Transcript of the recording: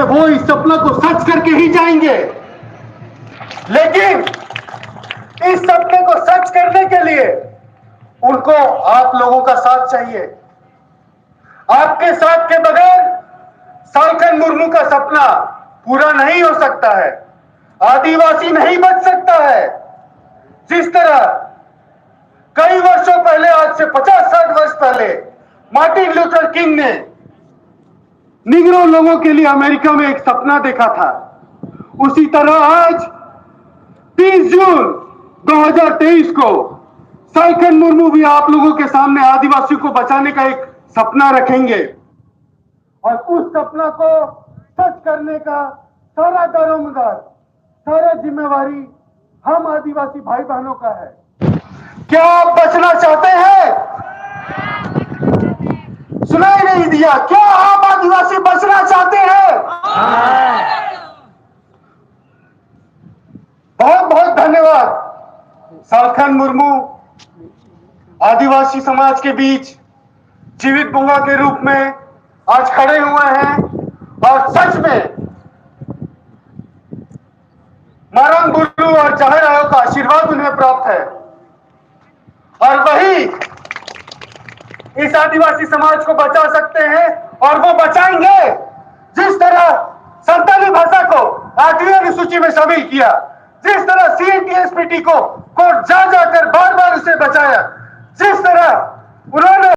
वो इस सपने को सच करके ही जाएंगे। लेकिन इस सपने को सच करने के लिए उनको आप लोगों का साथ चाहिए। आपके साथ के बगैर सालखन मुर्मू का सपना पूरा नहीं हो सकता है। आदिवासी नहीं बच सकता है। जिस तरह कई वर्षों पहले, आज से 50-60 वर्ष पहले मार्टिन लूथर किंग ने निग्रो लोगों के लिए अमेरिका में एक सपना देखा था, उसी तरह आज 30 जून 2023 को सालखन मुर्मू भी आप लोगों के सामने आदिवासियों को बचाने का एक सपना रखेंगे और उस सपना को सच करने का सारा दारोमदार, सारा जिम्मेवारी हम आदिवासी भाई बहनों का है। क्या आप बचना चाहते हैं? सुनाई नहीं दिया। क्या आप आदिवासी बचना चाहते हैं? बहुत बहुत धन्यवाद। सालखन मुर्मू आदिवासी समाज के बीच जीवित बुंगा के रूप में आज खड़े हुए हैं और सच में मारंग बुल्लू और जाहिर आयोग का आशीर्वाद उन्हें प्राप्त है और वही इस आदिवासी समाज को बचा सकते हैं और वो बचाएंगे। जिस तरह संताली भाषा को 8वीं अनुसूची में शामिल किया, जिस तरह CNTSPT को कोर्ट जा जाकर बार बार उसे बचाया, जिस तरह उन्होंने